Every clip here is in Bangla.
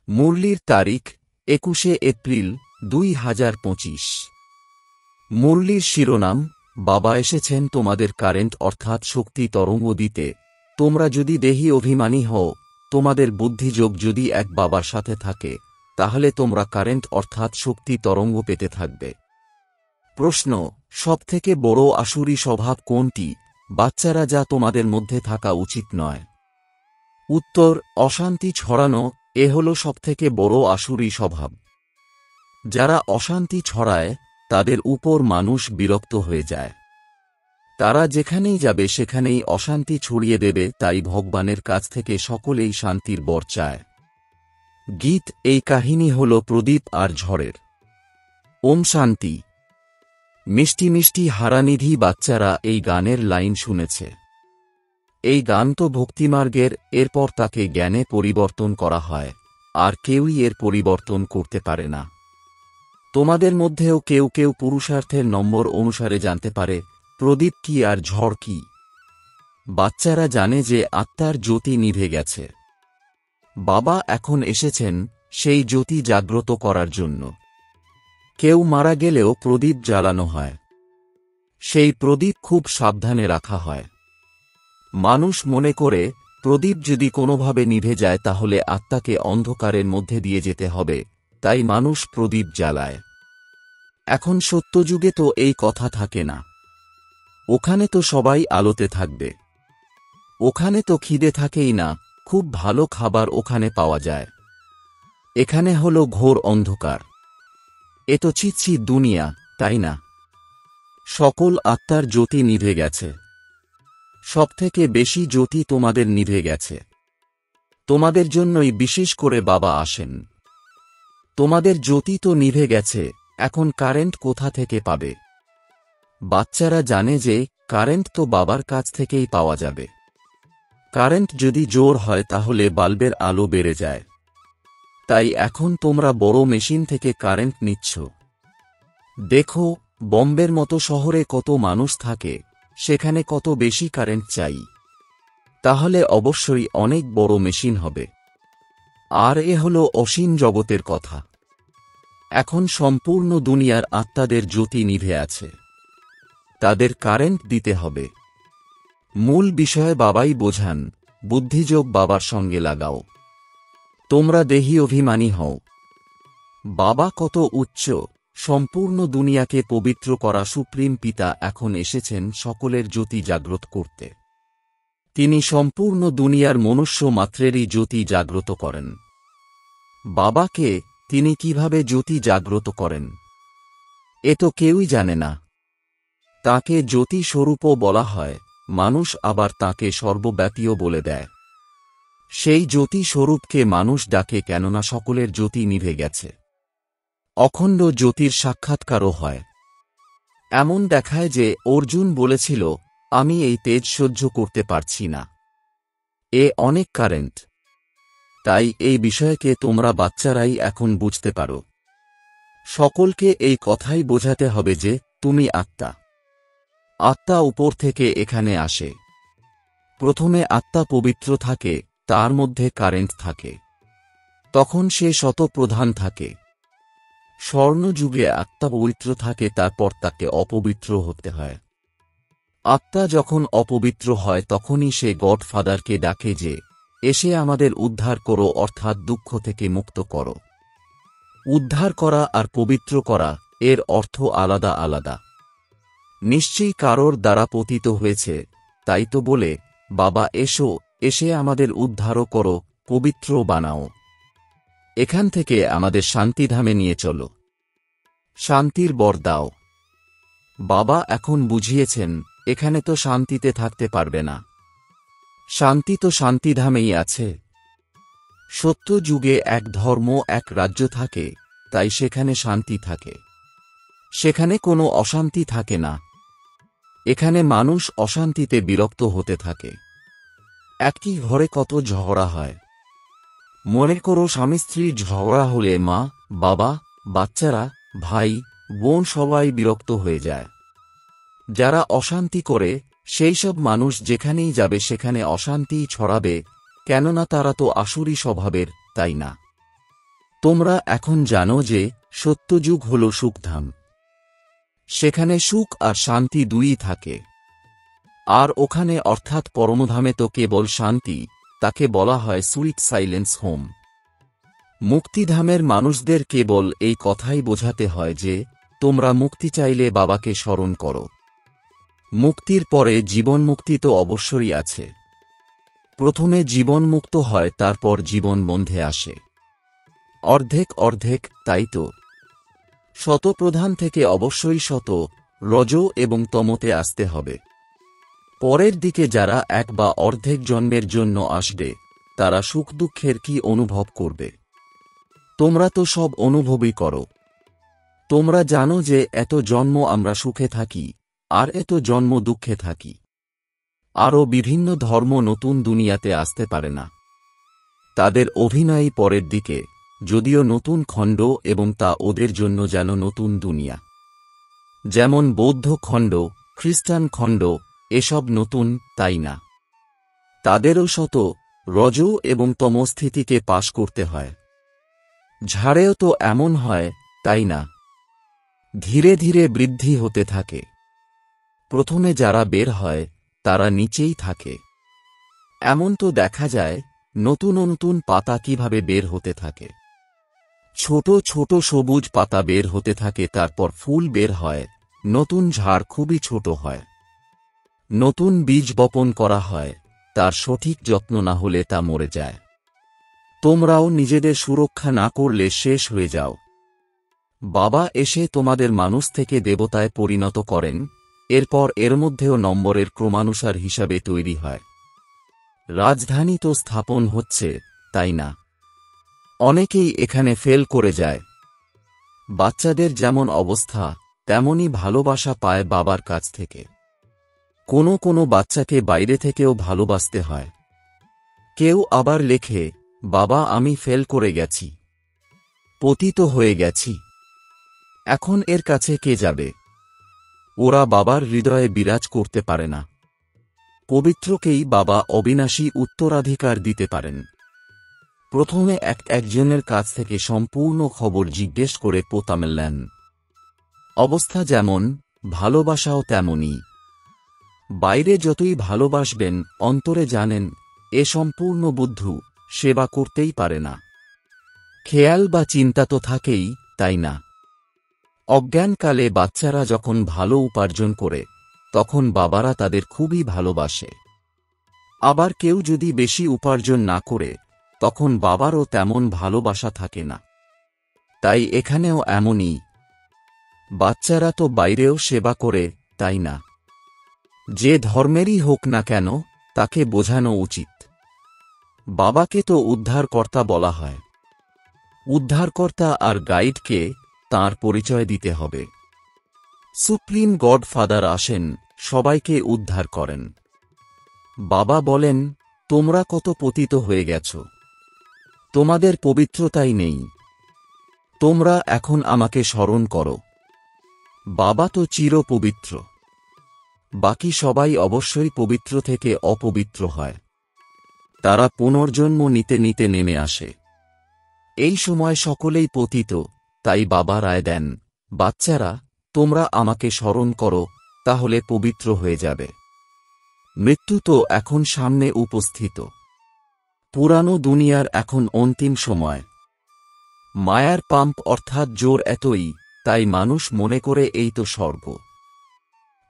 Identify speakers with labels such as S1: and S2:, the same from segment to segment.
S1: মুরলির তারিখ 21 এপ্রিল 2025। মুরলির শিরোনাম, বাবা এসেছেন তোমাদের কারেন্ট অর্থাৎ শক্তি তরঙ্গ দিতে। তোমরা যদি দেহি অভিমানী হও, তোমাদের বুদ্ধিযোগ যদি এক বাবার সাথে থাকে, তাহলে তোমরা কারেন্ট অর্থাৎ শক্তি তরঙ্গ পেতে থাকবে। প্রশ্ন, সবথেকে বড় আসুরি স্বভাব কোনটি? বাচ্চারা, যা তোমাদের মধ্যে থাকা উচিত নয়। উত্তর, অশান্তি ছড়ানো। এ হল সবথেকে বড় আসুরি স্বভাব। যারা অশান্তি ছড়ায় তাদের উপর মানুষ বিরক্ত হয়ে যায়। তারা যেখানেই যাবে সেখানেই অশান্তি ছড়িয়ে দেবে, তাই ভগবানের কাছ থেকে সকলেই শান্তির বর চায়। গীত, এই কাহিনী হল প্রদীপ আর ঝড়ের। ওম শান্তি। মিষ্টি মিষ্টি হারানিধি বাচ্চারা এই গানের লাইন শুনেছে। এই গান তো ভক্তিমার্গের, এরপর তাকে জ্ঞানে পরিবর্তন করা হয়, আর কেউই এর পরিবর্তন করতে পারে না। তোমাদের মধ্যেও কেউ কেউ পুরুষার্থের নম্বর অনুসারে জানতে পারে প্রদীপ কি আর ঝড় কি। বাচ্চারা জানে যে আত্মার জ্যোতি নিভে গেছে। বাবা এখন এসেছেন সেই জ্যোতি জাগ্রত করার জন্য। কেউ মারা গেলেও প্রদীপ জ্বালানো হয়। সেই প্রদীপ খুব সাবধানে রাখা হয়। মানুষ মনে করে প্রদীপ যদি কোনোভাবে নিভে যায় তাহলে আত্মাকে অন্ধকারের মধ্যে দিয়ে যেতে হবে, তাই মানুষ প্রদীপ জ্বালায়। এখন সত্যযুগে তো এই কথা থাকে না। ওখানে তো সবাই আলোতে থাকবে। ওখানে তো খিদে থাকেই না, খুব ভালো খাবার ওখানে পাওয়া যায়। এখানে হলো ঘোর অন্ধকার। এ তো ছিচ্ছি দুনিয়া, তাই না? সকল আত্মার জ্যোতি নিভে গেছে। সবথেকে বেশি জ্যোতি তোমাদের নিভে গেছে। তোমাদের জন্যই বিশেষ করে বাবা আসেন। তোমাদের জ্যোতি তো নিভে গেছে, এখন কারেন্ট কোথা থেকে পাবে? বাচ্চারা জানে যে কারেন্ট তো বাবার কাছ থেকেই পাওয়া যাবে। কারেন্ট যদি জোর হয় তাহলে বাল্বের আলো বেড়ে যায়। তাই এখন তোমরা বড় মেশিন থেকে কারেন্ট নিচ্ছ। দেখো, বম্বের মতো শহরে কত মানুষ থাকে, সেখানে কত বেশি কারেন্ট চাই। তাহলে অবশ্যই অনেক বড় মেশিন হবে। আর এ হল অসীম জগতের কথা। এখন সম্পূর্ণ দুনিয়ার আত্মাদের জ্যোতি নিভে আছে। তাদের কারেন্ট দিতে হবে। মূল বিষয় বাবাই বোঝান, বুদ্ধিযোগ বাবার সঙ্গে লাগাও। তোমরা দেহি অভিমানী হও। বাবা কত উচ্চ, সম্পূর্ণ দুনিয়াকে পবিত্র করা সুপ্রিম পিতা এখন এসেছেন সকলের জ্যোতি জাগ্রত করতে। তিনি সম্পূর্ণ দুনিয়ার মনুষ্য মাত্রেরই জ্যোতি জাগ্রত করেন। বাবাকে তিনি কিভাবে জ্যোতি জাগ্রত করেন এ তো কেউই জানে না। তাকে জ্যোতি স্বরূপও বলা হয়, মানুষ আবার তাকে সর্বব্যাপীও বলে দেয়। সেই জ্যোতি স্বরূপকে মানুষ ডাকে কেননা সকলের জ্যোতি নিভে গেছে। অখণ্ড জ্যোতির সাক্ষাৎকারও হয়। এমন দেখায় যে অর্জুন বলেছিল, আমি এই তেজ সহ্য করতে পারছি না, এ অনেক কারেন্ট। তাই এই বিষয়কে তোমরা বাচ্চারাই এখন বুঝতে পারো। সকলকে এই কথাই বোঝাতে হবে যে তুমি আত্মা। আত্মা উপর থেকে এখানে আসে। প্রথমে আত্মা পবিত্র থাকে, তার মধ্যে কারেন্ট থাকে, তখন সে শতপ্রধান থাকে। স্বর্ণযুগে আত্মা পবিত্র থাকে, তারপর তাকে অপবিত্র হতে হয়। আত্মা যখন অপবিত্র হয় তখনই সে গডফাদারকে ডাকে যে এসে আমাদের উদ্ধার করো, অর্থাৎ দুঃখ থেকে মুক্ত করো। উদ্ধার করা আর পবিত্র করা, এর অর্থ আলাদা আলাদা। নিশ্চয়ই কারোর দ্বারা পতিত হয়েছে, তাই তো বলে, বাবা এসো, এসে আমাদের উদ্ধারও করো, পবিত্র বানাও। এখান থেকে আমাদের শান্তিধামে নিয়ে চলো। শান্তির বর দাও। বাবা এখন বুঝিয়েছেন, এখানে তো শান্তিতে থাকতে পারবে না। শান্তি তো শান্তিধামেই আছে। সত্য যুগে এক ধর্ম, এক রাজ্য থাকে, তাই সেখানে শান্তি থাকে। সেখানে কোনো অশান্তি থাকে না। এখানে মানুষ অশান্তিতে বিরক্ত হতে থাকে। একটি ঘরে কত ঝগড়া হয়। মনে করো স্বামী স্ত্রীর ঝগড়া হলে মা, বাবা, বাচ্চারা, ভাই, বোন সবাই বিরক্ত হয়ে যায়। যারা অশান্তি করে সেই সব মানুষ যেখানেই যাবে সেখানে অশান্তিই ছড়াবে, কেননা তারা তো আসুরি স্বভাবের, তাই না? তোমরা এখন জানো যে সত্যযুগ হল সুখধাম। সেখানে সুখ আর শান্তি দুইই থাকে। আর ওখানে অর্থাৎ পরমধামে তো কেবল শান্তি, তাকে বলা হয় সুইট সাইলেন্স হোম। মুক্তিধামের মানুষদের কেবল এই কথাই বোঝাতে হয় যে তোমরা মুক্তি চাইলে বাবাকে স্মরণ করো। মুক্তির পরে জীবনমুক্তি তো অবশ্যই আছে। প্রথমে জীবনমুক্ত হয়, তারপর জীবন বন্ধে আসে। অর্ধেক অর্ধেক, তাই তো। শতপ্রধান থেকে অবশ্যই শত, রজ এবং তমতে আসতে হবে। পরের দিকে যারা এক বা অর্ধেক জন্মের জন্য আসবে, তারা সুখ দুঃখের কি অনুভব করবে? তোমরা তো সব অনুভবই করো। তোমরা জানো যে এত জন্ম আমরা সুখে থাকি, আর এত জন্ম দুঃখে থাকি। আরও বিভিন্ন ধর্ম নতুন দুনিয়াতে আসতে পারে না। তাদের অভিনয়ই পরের দিকে, যদিও নতুন খণ্ড, এবং তা ওদের জন্য যেন নতুন দুনিয়া। যেমন বৌদ্ধ খণ্ড, খ্রিস্টান খণ্ড, এসব নতুন, তাই না? তাদেরও শত, রজ এবং তম স্থিতিকে পাশ করতে হয়। ঝাড়েও তো এমন হয়, তাই না? ধীরে ধীরে বৃদ্ধি হতে থাকে। প্রথমে যারা বের হয় তারা নিচেই থাকে। এমন তো দেখা যায় নতুন নতুন পাতা কিভাবে বের হতে থাকে। ছোট ছোট সবুজ পাতা বের হতে থাকে, তারপর ফুল বের হয়, নতুন ঝাড় খুবই ছোট হয়। নতুন বীজ বপন করা হয়, তার সঠিক যত্ন না হলে তা মরে যায়। তোমরাও নিজেদের সুরক্ষা না করলে শেষ হয়ে যাও। বাবা এসে তোমাদের মানুষ থেকে দেবতায় পরিণত করেন, এরপর এর মধ্যেও নম্বরের ক্রমানুসার হিসাবে তৈরি হয়। রাজধানী তো স্থাপন হচ্ছে, তাই না? অনেকেই এখানে ফেল করে যায়। বাচ্চাদের যেমন অবস্থা, তেমনই ভালোবাসা পায় বাবার কাছ থেকে। কোনো কোনো বাচ্চাকে বাইরে থেকেও ভালোবাসতে হয়। কেউ আবার লেখে, বাবা আমি ফেল করে গেছি, পতিত হয়ে গেছি, এখন এর কাছে কে যাবে? ওরা বাবার হৃদয়ে বিরাজ করতে পারে না। পবিত্রকেই বাবা অবিনাশী উত্তরাধিকার দিতে পারেন। প্রথমে একজনের কাছ থেকে সম্পূর্ণ খবর জিজ্ঞেস করে পোতামেল নেন। অবস্থা যেমন, ভালোবাসাও তেমনই। বাইরে যতই ভালোবাসবেন, অন্তরে জানেন এ সম্পূর্ণ বুদ্ধু, সেবা করতেই পারে না। খেয়াল বা চিন্তা তো থাকেই, তাই না? অজ্ঞানকালে বাচ্চারা যখন ভালো উপার্জন করে, তখন বাবারা তাদের খুবই ভালোবাসে। আবার কেউ যদি বেশি উপার্জন না করে, তখন বাবারও তেমন ভালোবাসা থাকে না। তাই এখানেও এমনই। বাচ্চারা তো বাইরেও সেবা করে, তাই না? যে ধর্মেরই হোক না কেন, তাকে বোঝানো উচিত। বাবাকে তো উদ্ধারকর্তা বলা হয়। উদ্ধারকর্তা আর গাইডকে তাঁর পরিচয় দিতে হবে। সুপ্রিম গডফাদার আসেন, সবাইকে উদ্ধার করেন। বাবা বলেন, তোমরা কত পতিত হয়ে গেছ, তোমাদের পবিত্রতাই নেই, তোমরা এখন আমাকে স্মরণ করো। বাবা তো চির পবিত্র। বাকি সবাই অবশ্যই পবিত্র থেকে অপবিত্র হয়। তারা পুনর্জন্ম নিতে নিতে নেমে আসে। এই সময় সকলেই পতিত, তাই বাবা রায় দেন, বাচ্চারা তোমরা আমাকে স্মরণ করো, তাহলে পবিত্র হয়ে যাবে। মৃত্যু তো এখন সামনে উপস্থিত। পুরানো দুনিয়ার এখন অন্তিম সময়। মায়ার পাম্প অর্থাৎ জোর এতই, তাই মানুষ মনে করে এই তো স্বর্গ।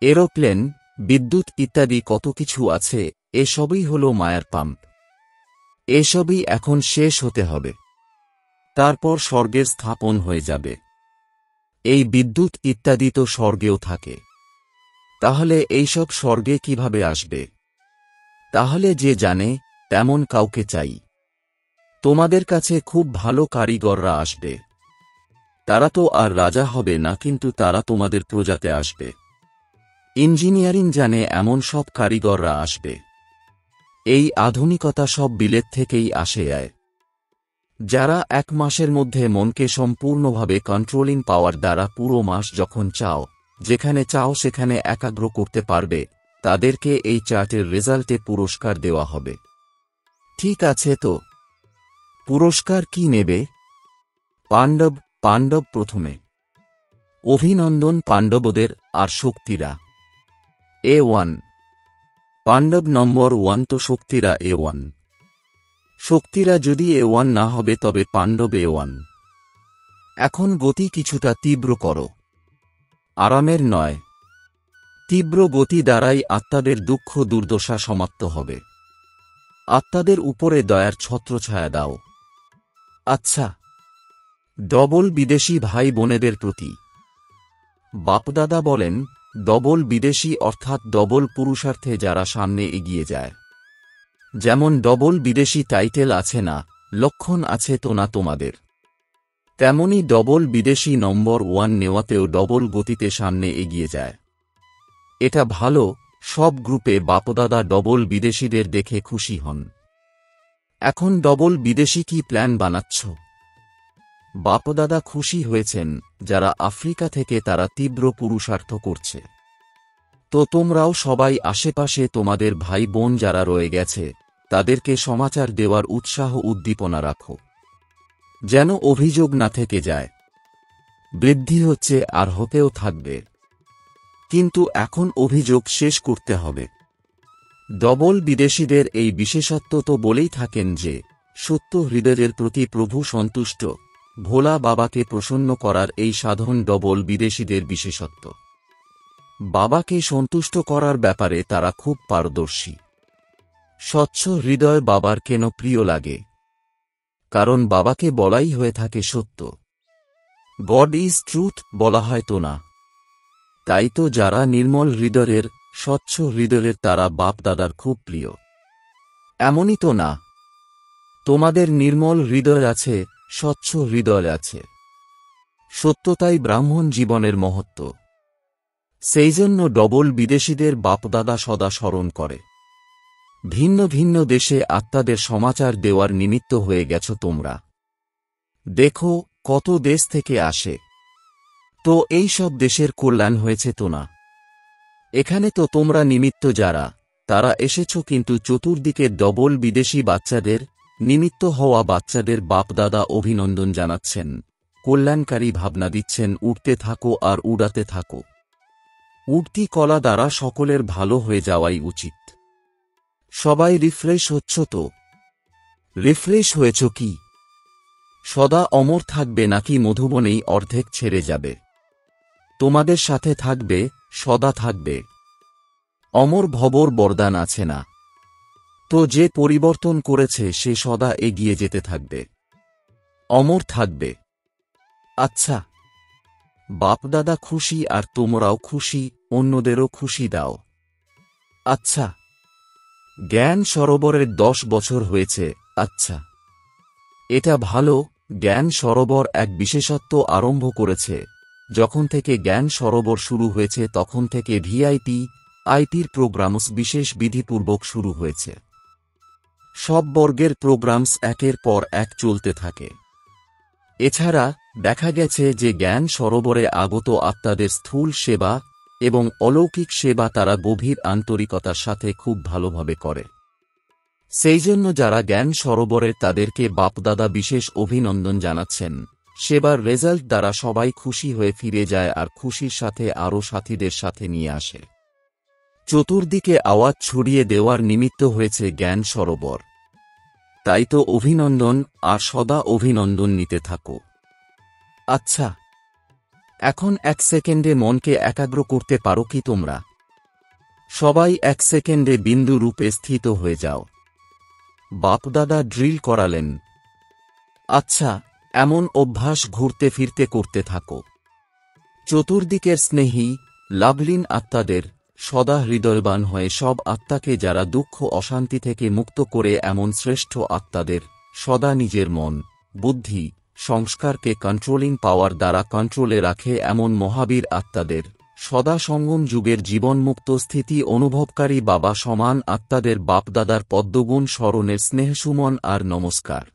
S1: এরোপ্লেন, বিদ্যুৎ ইত্যাদি কত কিছু আছে, এসবই হল মায়ার পাম্প। এসবই এখন শেষ হতে হবে। তারপর স্বর্গের স্থাপন হয়ে যাবে। এই বিদ্যুৎ ইত্যাদি তো স্বর্গেও থাকে। তাহলে এইসব স্বর্গে কিভাবে আসবে? তাহলে যে জানে তেমন কাউকে চাই। তোমাদের কাছে খুব ভালো কারিগররা আসবে। তারা তো আর রাজা হবে না, কিন্তু তারা তোমাদের প্রজাতে আসবে। ইঞ্জিনিয়ারিং জানে এমন সব কারিগররা আসবে। এই আধুনিকতা সব বিলেত থেকেই আসে। যারা এক মাসের মধ্যে মনকে সম্পূর্ণভাবে কন্ট্রোলিং পাওয়ার দ্বারা পুরো মাস যখন চাও, যেখানে চাও সেখানে একাগ্র করতে পারবে, তাদেরকে এই চার্টের রেজাল্টে পুরস্কার দেওয়া হবে। ঠিক আছে তো? পুরস্কার কি নেবে? পাণ্ডব পাণ্ডব প্রথমে। অভিনন্দন পাণ্ডবদের আর শক্তিরা। A1 পাণ্ডব নম্বর 1 তো শক্তিরা A1। শক্তিরা যদি A1 না হবে তবে পাণ্ডব A1। এখন গতি কিছুটা তীব্র করো, আরামের নয়। তীব্র গতি দ্বারাই আত্মাদের দুঃখ দুর্দশা সমাপ্ত হবে। আত্মাদের উপরে দয়ার ছত্রছায়া দাও। আচ্ছা, ডবল বিদেশি ভাই বোনেদের প্রতি বাপদাদা বলেন, ডবল বিদেশি অর্থাৎ ডবল পুরুষার্থে যারা সামনে এগিয়ে যায়। যেমন ডবল বিদেশি টাইটেল আছে না, লক্ষণ আছে তো না তোমাদের, তেমনি ডবল বিদেশি নম্বর 1 নেওয়াতেও ডবল গতিতে সামনে এগিয়ে যায়। এটা ভালো। সব গ্রুপে বাপদাদা ডবল বিদেশিদের দেখে খুশি হন। এখন ডবল বিদেশি কি প্ল্যান বানাচ্ছ? বাপদাদা খুশি হয়েছেন যারা আফ্রিকা থেকে তারা তীব্র পুরুষার্থ করছে। তো তোমরাও সবাই আশেপাশে তোমাদের ভাই বোন যারা রয়ে গেছে তাদেরকে সমাচার দেওয়ার উৎসাহ উদ্দীপনা রাখো, যেন অভিযোগ না থেকে যায়। বৃদ্ধি হচ্ছে আর হতেও থাকবে, কিন্তু এখন অভিযোগ শেষ করতে হবে। ডবল বিদেশিদের এই বিশেষত্ব তো বলেই থাকেন যে সত্য হৃদয়ের প্রতি প্রভু সন্তুষ্ট, ভোলা বাবাকে প্রসন্ন করার এই সাধন ডবল বিদেশিদের বিশেষত্ব। বাবাকে সন্তুষ্ট করার ব্যাপারে তারা খুব পারদর্শী। স্বচ্ছ হৃদয় বাবার কেন প্রিয় লাগে? কারণ বাবাকে বলাই হয়ে থাকে সত্য। গড ইজ ট্রুথ বলা হয় তো না। তাই তো যারা নির্মল হৃদয়ের, স্বচ্ছ হৃদয়ের তারা বাপ দাদার খুব প্রিয়। এমনই তো না? তোমাদের নির্মল হৃদয় আছে, স্বচ্ছ হৃদয় আছে। সত্যতাই ব্রাহ্মণ জীবনের মহত্ব। সেই জন্য ডবল বিদেশিদের বাপদাদা সদা স্মরণ করে। ভিন্ন ভিন্ন দেশে আত্মাদের সমাচার দেওয়ার নিমিত্ত হয়ে গেছ তোমরা। দেখো কত দেশ থেকে আসে। তো এই সব দেশের কল্যাণ হয়েছে তো না? এখানে তো তোমরা নিমিত্ত যারা, তারা এসেছ, কিন্তু চতুর্দিকে ডবল বিদেশি বাচ্চাদের নিমিত্ত হওয়া বাচ্চাদের বাপদাদা অভিনন্দন জানাচ্ছেন, কল্যাণকারী ভাবনা দিচ্ছেন। উড়তে থাকো আর উড়াতে থাকো। উড়তি কলা দ্বারা সকলের ভালো হয়ে যাওয়াই উচিত। সবাই রিফ্রেশ হচ্ছ তো? রিফ্রেশ হয়েছ কি? সদা অমর থাকবে নাকি মধুবনেই অর্ধেক ছেড়ে যাবে? তোমাদের সাথে থাকবে, সদা থাকবে। অমর ভবর বরদান আছে না? তো যে পরিবর্তন করেছে সে সদা এগিয়ে যেতে থাকবে, অমর থাকবে। আচ্ছা, বাপদাদা খুশি আর তোমরাও খুশি, অন্যদেরও খুশি দাও। আচ্ছা, জ্ঞান সরোবরের 10 বছর হয়েছে। আচ্ছা, এটা ভালো। জ্ঞান সরোবর এক বিশেষত্ব আরম্ভ করেছে। যখন থেকে জ্ঞান সরোবর শুরু হয়েছে তখন থেকে আইপির প্রোগ্রামস বিশেষ বিধিপূর্বক শুরু হয়েছে। সব বর্গের প্রোগ্রামস একের পর এক চলতে থাকে। এছাড়া দেখা গেছে যে জ্ঞান সরোবরে আগত আত্মাদের স্থূল সেবা এবং অলৌকিক সেবা তারা গভীর আন্তরিকতার সাথে খুব ভালোভাবে করে। সেই জন্য যারা জ্ঞান সরোবরে তাদেরকে বাপদাদা বিশেষ অভিনন্দন জানাচ্ছেন। সেবার রেজাল্ট দ্বারা সবাই খুশি হয়ে ফিরে যায় আর খুশির সাথে আরও সাথীদের সাথে নিয়ে আসে। চতুর্দিকে আওয়াজ ছড়িয়ে দেওয়ার নিমিত্ত হয়েছে জ্ঞান সরোবর। তাই তো অভিনন্দন, আর সদা অভিনন্দন নিতে থাকো। আচ্ছা, এখন 1 সেকেন্ডে মনকে একাগ্র করতে পারো কি তোমরা? সবাই 1 সেকেন্ডে বিন্দু রূপে স্থিত হয়ে যাও। বাপদাদা ড্রিল করালেন। আচ্ছা, এমন অভ্যাস ঘুরতে ফিরতে করতে থাকো। চতুর্দিকের স্নেহী লাভলীন আত্মাদের সদা হৃদয়বান হয়ে সব আত্মাকে যারা দুঃখ অশান্তি থেকে মুক্ত করে এমন শ্রেষ্ঠ আত্মাদের সদা নিজের মন, বুদ্ধি, সংস্কারকে কন্ট্রোলিং পাওয়ার দ্বারা কন্ট্রোলে রাখে এমন মহাবীর আত্মাদের সদা সঙ্গম যুগের জীবনমুক্ত স্থিতি অনুভবকারী বাবা সমান আত্মাদের বাপদাদার পদ্মগুণ স্মরণের স্নেহসুমন আর নমস্কার।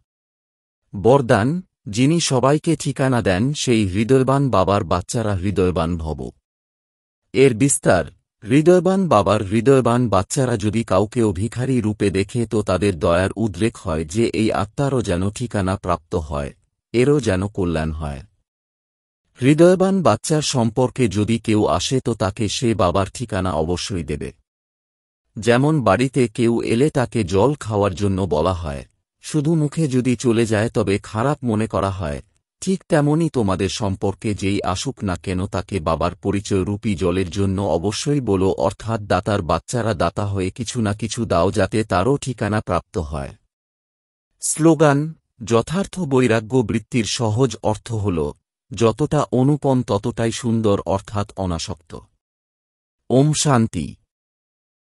S1: বরদান, যিনি সবাইকে ঠিকানা দেন সেই হৃদয়বান বাবার বাচ্চারা হৃদয়বান ভব। এর বিস্তার, হৃদয়বান বাবার হৃদয়বান বাচ্চারা যদি কাউকেও ভিখারি রূপে দেখে তো তাদের দয়ার উদ্রেক হয় যে এই আত্মারও যেন ঠিকানা প্রাপ্ত হয়, এরও যেন কল্যাণ হয়। হৃদয়বান বাচ্চার সম্পর্কে যদি কেউ আসে তো তাকে সে বাবার ঠিকানা অবশ্যই দেবে। যেমন বাড়িতে কেউ এলে তাকে জল খাওয়ার জন্য বলা হয়, শুধু মুখে যদি চলে যায় তবে খারাপ মনে করা হয়, ঠিক তেমনই তোমাদের সম্পর্কে যেই আসুক না কেন তাকে বাবার পরিচয়রূপী জলের জন্য অবশ্যই বলো, অর্থাৎ দাতার বাচ্চারা দাতা হয়ে কিছু না কিছু দাও যাতে তারও ঠিকানা প্রাপ্ত হয়। স্লোগান: যথার্থ বৈরাগ্য বৃত্তির সহজ অর্থ হল যতটা অনুপম ততটাই সুন্দর, অর্থাৎ অনাসক্ত। ওম শান্তি।